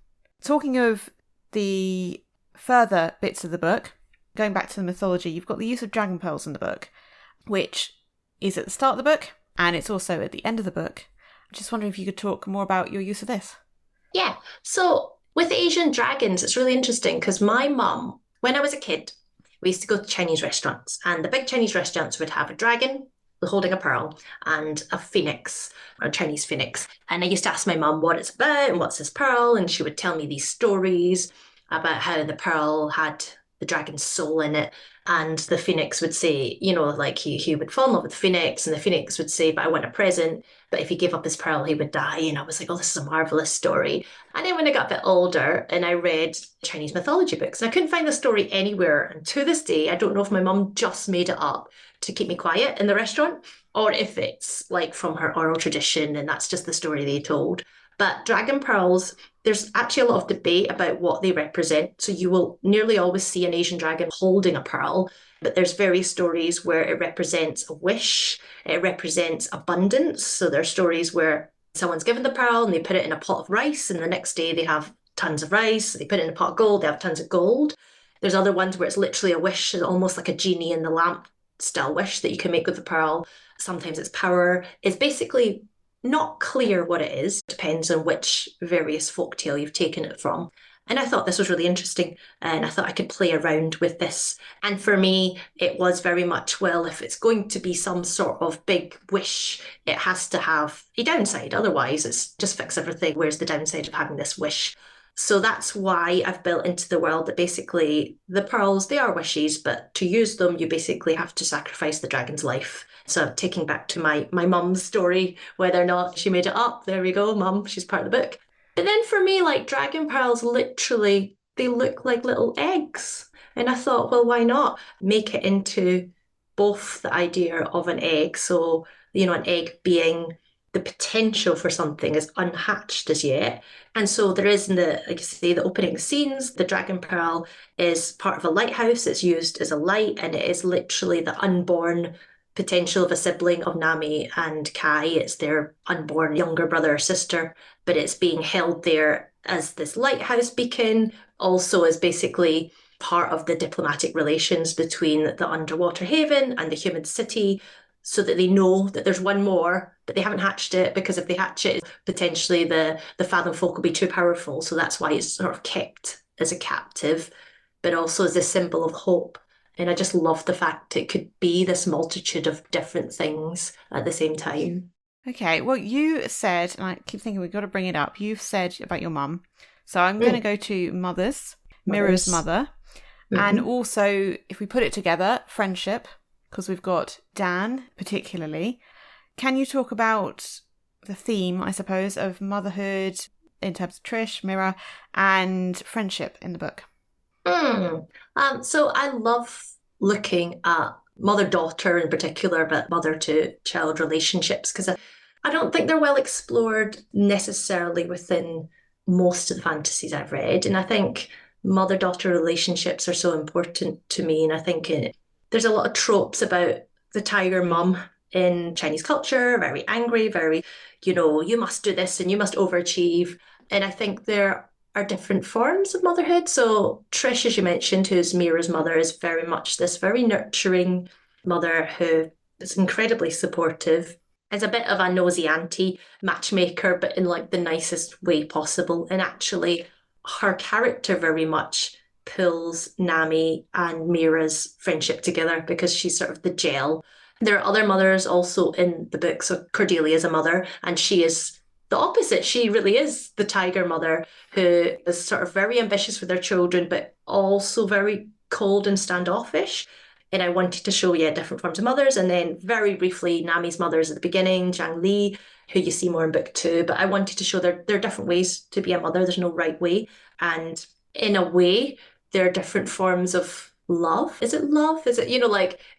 Speaker 1: Talking of the further bits of the book, going back to the mythology, you've got the use of dragon pearls in the book, which is at the start of the book, and it's also at the end of the book. I'm just wondering if you could talk more about your use of this.
Speaker 2: Yeah, so with Asian dragons, it's really interesting because my mum, when I was a kid, we used to go to Chinese restaurants, and the big Chinese restaurants would have a dragon holding a pearl and a phoenix, a Chinese phoenix. And I used to ask my mum what it's about and what's this pearl, and she would tell me these stories. about how the pearl had the dragon's soul in it. And the phoenix would say, like he would fall in love with the phoenix, and the phoenix would say, but I want a present. But if he gave up his pearl, he would die. And I was like, oh, this is a marvelous story. And then when I got a bit older and I read Chinese mythology books, and I couldn't find the story anywhere. And to this day, I don't know if my mum just made it up to keep me quiet in the restaurant, or if it's like from her oral tradition and that's just the story they told. But dragon pearls, there's actually a lot of debate about what they represent. So you will nearly always see an Asian dragon holding a pearl, but there's various stories where it represents a wish, it represents abundance. So there are stories where someone's given the pearl and they put it in a pot of rice, and the next day they have tons of rice. They put it in a pot of gold, they have tons of gold. There's other ones where it's literally a wish, almost like a genie in the lamp style wish that you can make with the pearl. Sometimes it's power. It's basically not clear what it is, depends on which various folktale you've taken it from. And I thought this was really interesting, and I thought I could play around with this. And for me, it was very much, well, if it's going to be some sort of big wish, it has to have a downside. Otherwise, it's just fix everything. Where's the downside of having this wish? So that's why I've built into the world that basically the pearls, they are wishes, but to use them, you basically have to sacrifice the dragon's life. So I'm taking back to my mum's story, whether or not she made it up. There we go, mum, she's part of the book. But then for me, like dragon pearls, literally, they look like little eggs. And I thought, well, why not make it into both the idea of an egg? So, an egg being the potential for something is unhatched as yet. And so there is in the, like I say, the opening scenes, the dragon pearl is part of a lighthouse. It's used as a light, and it is literally the unborn potential of a sibling of Nami and Kai. It's their unborn younger brother or sister, but it's being held there as this lighthouse beacon, also as basically part of the diplomatic relations between the underwater haven and the human city, so that they know that there's one more, but they haven't hatched it, because if they hatch it, potentially the Fathomfolk will be too powerful. So that's why it's sort of kept as a captive, but also as a symbol of hope. And I just love the fact it could be this multitude of different things at the same time.
Speaker 1: Okay, well, you said, and I keep thinking we've got to bring it up, you've said about your mum. So I'm going to go to mothers, Mira's mother, and also, if we put it together, friendship, because we've got Dan particularly. Can you talk about the theme, I suppose, of motherhood in terms of Trish, Mira, and friendship in the book?
Speaker 2: So I love looking at mother-daughter in particular, but mother-to-child relationships, because I don't think they're well explored necessarily within most of the fantasies I've read. And I think mother-daughter relationships are so important to me. And I think there's a lot of tropes about the tiger mum in Chinese culture, very angry, very, you must do this and you must overachieve. And I think there are different forms of motherhood. So Trish, as you mentioned, who's Mira's mother, is very much this very nurturing mother who is incredibly supportive, is a bit of a nosy auntie matchmaker, but in like the nicest way possible. And actually her character very much pulls Nami and Mira's friendship together, because she's sort of the gel. There are other mothers also in the book. So Cordelia is a mother, and she is the opposite. She really is the tiger mother who is sort of very ambitious for their children, but also very cold and standoffish. And I wanted to show, different forms of mothers. And then very briefly, Nami's mother is at the beginning, Zhang Li, who you see more in book 2. But I wanted to show there are different ways to be a mother. There's no right way. And in a way, there are different forms of love. Is it love? Is it,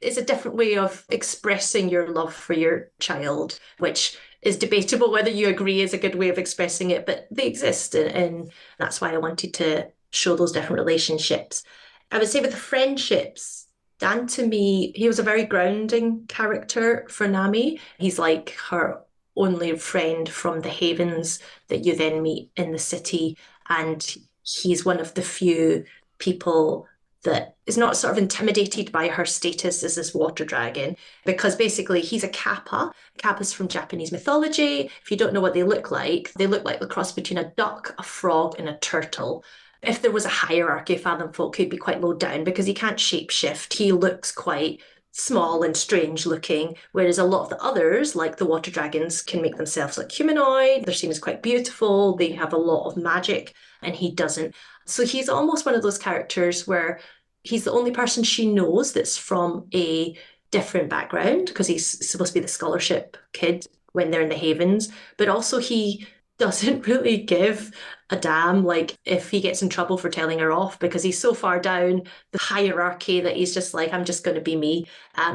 Speaker 2: it's a different way of expressing your love for your child, which is debatable whether you agree is a good way of expressing it, but they exist. And that's why I wanted to show those different relationships. I would say with the friendships, Dan, to me, he was a very grounding character for Nami. He's like her only friend from the havens that you then meet in the city. And he's one of the few people that is not sort of intimidated by her status as this water dragon, because basically he's a kappa. Kappas from Japanese mythology. If you don't know what they look like the cross between a duck, a frog, and a turtle. If there was a hierarchy of Fathomfolk, he'd be quite low down because he can't shapeshift. He looks quite small and strange looking, whereas a lot of the others, like the water dragons, can make themselves look humanoid. They're seen as quite beautiful. They have a lot of magic, and he doesn't. So he's almost one of those characters where he's the only person she knows that's from a different background, because he's supposed to be the scholarship kid when they're in the Havens, but also he doesn't really give a damn like if he gets in trouble for telling her off, because he's so far down the hierarchy that he's just like, I'm just going to be me.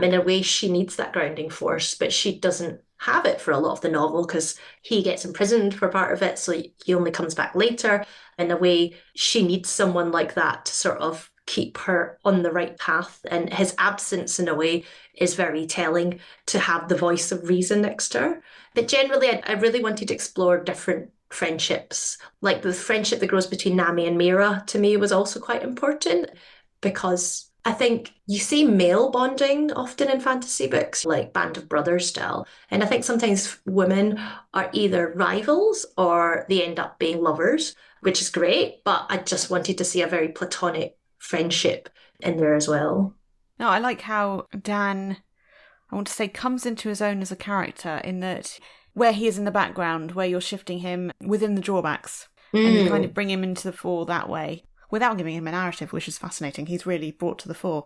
Speaker 2: In a way, she needs that grounding force, but she doesn't have it for a lot of the novel because he gets imprisoned for part of it, so he only comes back later. In a way, she needs someone like that to sort of keep her on the right path, and his absence in a way is very telling, to have the voice of reason next to her. But generally, I really wanted to explore different friendships. Like the friendship that grows between Nami and Mira, to me, was also quite important, because I think you see male bonding often in fantasy books, like Band of Brothers style. And I think sometimes women are either rivals or they end up being lovers, which is great. But I just wanted to see a very platonic friendship in there as well.
Speaker 1: No, I like how Dan, I want to say, comes into his own as a character, in that where he is in the background, where you're shifting him within the drawbacks, and you kind of bring him into the fore that way, without giving him a narrative, which is fascinating. He's really brought to the fore.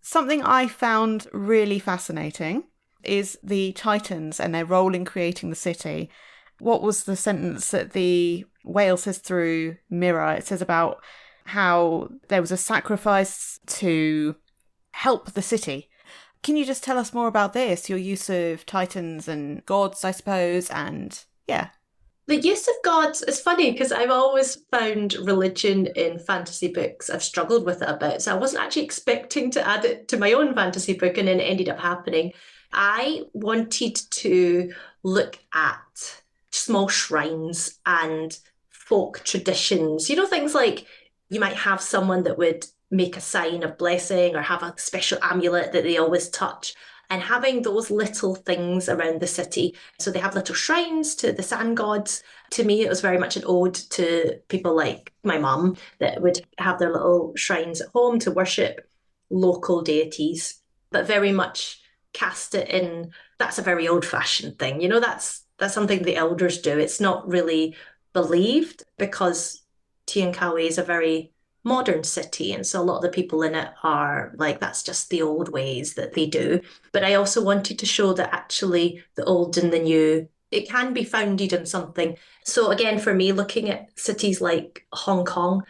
Speaker 1: Something I found really fascinating is the Titans and their role in creating the city. What was the sentence that the whale says through Mira? It says about how there was a sacrifice to help the city. Can you just tell us more about this? Your use of Titans and gods, I suppose, and yeah.
Speaker 2: The use of gods is funny because I've always found religion in fantasy books. I've struggled with it a bit. So I wasn't actually expecting to add it to my own fantasy book, and then it ended up happening. I wanted to look at small shrines and folk traditions. You know, things like you might have someone that would make a sign of blessing or have a special amulet that they always touch, and having those little things around the city. So they have little shrines to the sun gods. To me, it was very much an ode to people like my mum that would have their little shrines at home to worship local deities, but very much cast it in. That's a very old-fashioned thing. You know, that's something the elders do. It's not really believed because Tiankawi is a very modern city, and so a lot of the people in it are like, that's just the old ways that they do. But I also wanted to show that actually the old and the new, it can be founded in something. So again, for me, looking at cities like Hong Kong,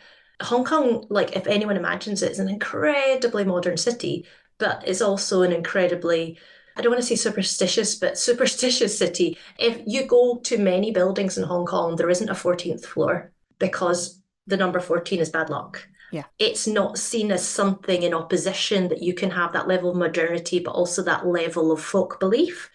Speaker 2: like if anyone imagines it, is an incredibly modern city, but it's also an incredibly, I don't want to say superstitious, but superstitious city. If you go to many buildings in Hong Kong, there isn't a 14th floor because the number 14 is bad luck.
Speaker 1: Yeah.
Speaker 2: It's not seen as something in opposition, that you can have that level of modernity, but also that level of folk belief.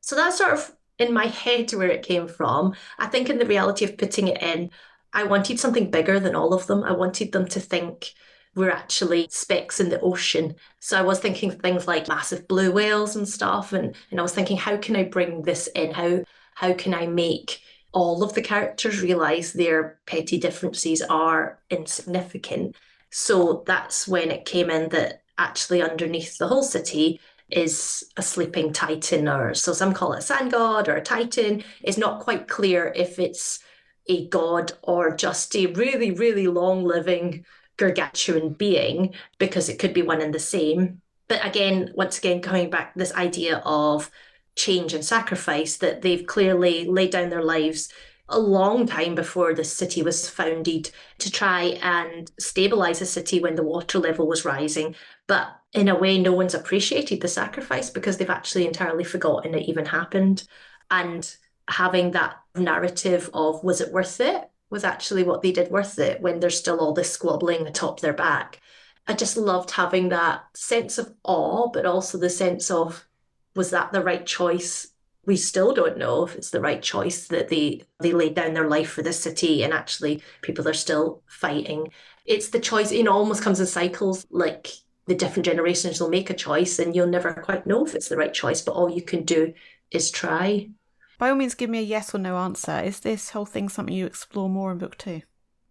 Speaker 2: So that's sort of in my head where it came from. I think in the reality of putting it in, I wanted something bigger than all of them. I wanted them to think we're actually specks in the ocean. So I was thinking things like massive blue whales and stuff. And I was thinking, how can I bring this in? How can I make all of the characters realise their petty differences are insignificant? So that's when it came in that actually underneath the whole city is a sleeping titan, or so some call it a sand god or a titan. It's not quite clear if it's a god or just a really, really long living gargantuan being, because it could be one and the same. But again, once again, coming back, this idea of change and sacrifice, that they've clearly laid down their lives a long time before the city was founded to try and stabilize the city when the water level was rising. But in a way, no one's appreciated the sacrifice because they've actually entirely forgotten it even happened. And having that narrative of, was it worth it? Was actually what they did worth it when there's still all this squabbling atop their back? I just loved having that sense of awe, but also the sense of, was that the right choice? We still don't know if it's the right choice, that they laid down their life for the city and actually people are still fighting. It's the choice, almost comes in cycles, like the different generations will make a choice and you'll never quite know if it's the right choice, but all you can do is try.
Speaker 1: By all means, give me a yes or no answer. Is this whole thing something you explore more in book 2?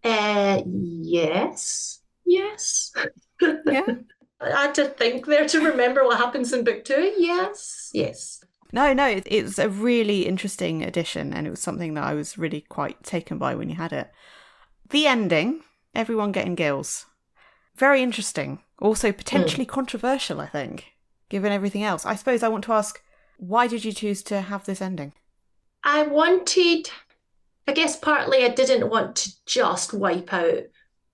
Speaker 2: Yes. Yes.
Speaker 1: Yeah.
Speaker 2: I had to think there to remember what happens in book 2. Yes, yes.
Speaker 1: No, it's a really interesting addition, and it was something that I was really quite taken by when you had it. The ending, everyone getting gills. Very interesting. Also potentially controversial, I think, given everything else. I suppose I want to ask, why did you choose to have this ending?
Speaker 2: I guess partly I didn't want to just wipe out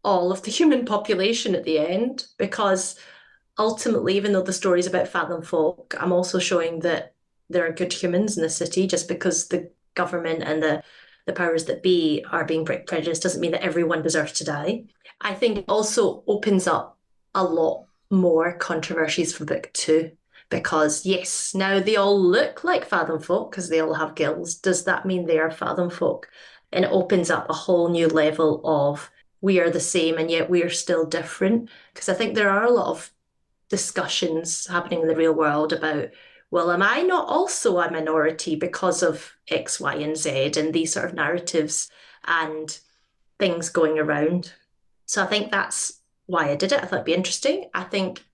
Speaker 2: all of the human population at the end, because ultimately, even though the story is about Fathomfolk, I'm also showing that there are good humans in the city. Just because the government and the powers that be are being prejudiced doesn't mean that everyone deserves to die. I think it also opens up a lot more controversies for book 2, because yes, now they all look like Fathomfolk because they all have gills. Does that mean they are Fathomfolk? And it opens up a whole new level of we are the same and yet we are still different. Because I think there are a lot of discussions happening in the real world about, well, am I not also a minority because of X, Y, and Z, and these sort of narratives and things going around. So I think that's why I did it. I thought it'd be interesting. I think,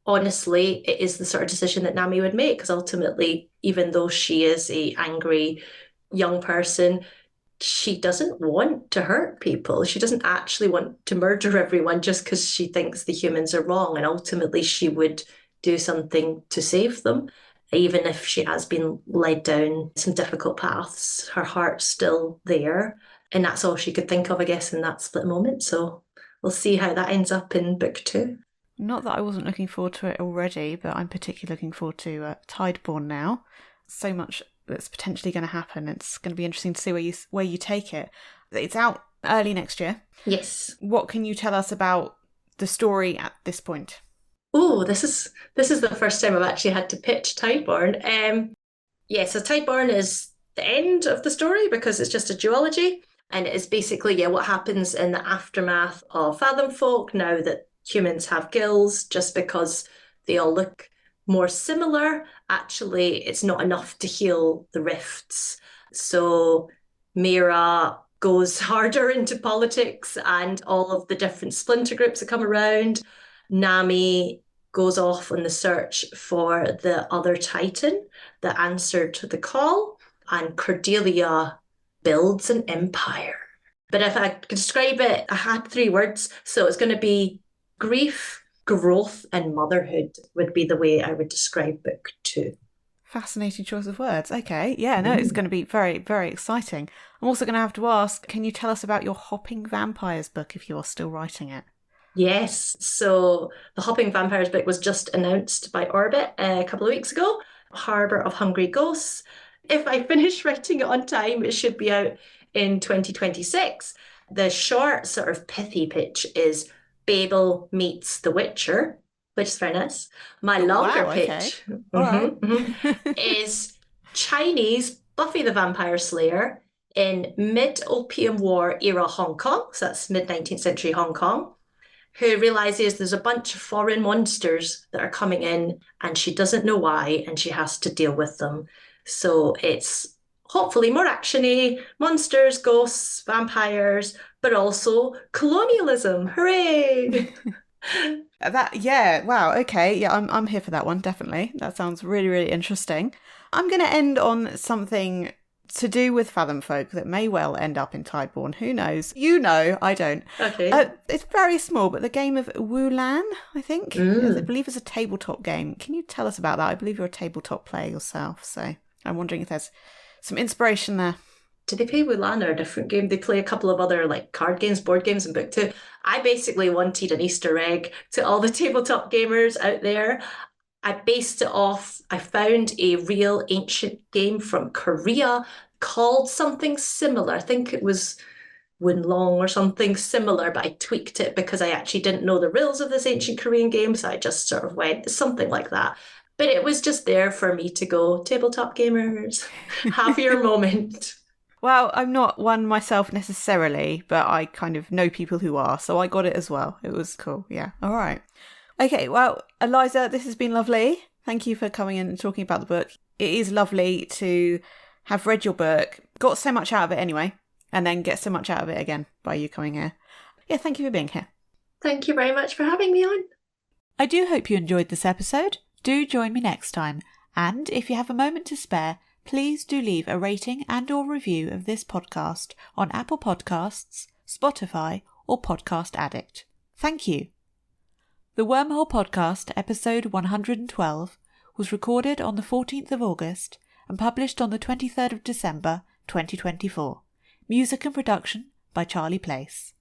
Speaker 2: honestly, it is the sort of decision that Nami would make, because ultimately, even though she is a angry young person, she doesn't want to hurt people. She doesn't actually want to murder everyone just because she thinks the humans are wrong. And ultimately, she would do something to save them. Even if she has been led down some difficult paths, her heart's still there. And that's all she could think of, I guess, in that split moment. So we'll see how that ends up in book 2.
Speaker 1: Not that I wasn't looking forward to it already, but I'm particularly looking forward to Tideborn now. So much that's potentially going to happen. It's going to be interesting to see where you take it. It's out early next year.
Speaker 2: Yes.
Speaker 1: What can you tell us about the story at this point?
Speaker 2: Oh, this is the first time I've actually had to pitch Tideborn. So Tideborn is the end of the story because it's just a duology, and it is basically what happens in the aftermath of Fathomfolk now that humans have gills. Just because they all look more similar, actually, it's not enough to heal the rifts. So Mira goes harder into politics and all of the different splinter groups that come around. Nami goes off on the search for the other Titan that answered the call, and Cordelia builds an empire. But if I could describe it, I had 3 words, so it's going to be grief, growth, and motherhood would be the way I would describe book 2.
Speaker 1: Fascinating choice of words. Okay, yeah, no, it's going to be very, very exciting. I'm also going to have to ask, can you tell us about your Hopping Vampires book if you're still writing it?
Speaker 2: Yes, so the Hopping Vampires book was just announced by Orbit a couple of weeks ago, Harbour of Hungry Ghosts. If I finish writing it on time, it should be out in 2026. The short sort of pithy pitch is Babel meets The Witcher, which is very nice. My longer pitch is Chinese Buffy the Vampire Slayer in mid-Opium War era Hong Kong, so that's mid-19th century Hong Kong, who realizes there's a bunch of foreign monsters that are coming in and she doesn't know why and she has to deal with them. So it's hopefully more actiony, monsters, ghosts, vampires, but also colonialism. Hooray!
Speaker 1: Wow, okay, yeah, I'm here for that one, definitely. That sounds really, really interesting. I'm going to end on something to do with Fathomfolk that may well end up in Tideborn. Who knows? You know, I don't.
Speaker 2: Okay.
Speaker 1: It's very small, but the game of Wulan, I think. I believe it's a tabletop game. Can you tell us about that? I believe you're a tabletop player yourself, so I'm wondering if there's some inspiration there.
Speaker 2: Do they play Wulan or a different game? They play a couple of other like card games, board games in book 2. I basically wanted an Easter egg to all the tabletop gamers out there. I based it off, I found a real ancient game from Korea called something similar. I think it was Wunlong or something similar, but I tweaked it because I actually didn't know the rules of this ancient Korean game, so I just sort of went something like that. But it was just there for me to go, tabletop gamers, have your moment.
Speaker 1: Well, I'm not one myself necessarily, but I kind of know people who are, so I got it as well. It was cool, yeah. All right. Okay, well, Eliza, this has been lovely. Thank you for coming in and talking about the book. It is lovely to have read your book, got so much out of it anyway, and then get so much out of it again by you coming here. Yeah, thank you for being here.
Speaker 2: Thank you very much for having me on.
Speaker 1: I do hope you enjoyed this episode. Do join me next time, and if you have a moment to spare, please do leave a rating and or review of this podcast on Apple Podcasts, Spotify, or Podcast Addict. Thank you. The Wormhole Podcast, episode 112, was recorded on the 14th of August and published on the 23rd of December 2024. Music and production by Charlie Place.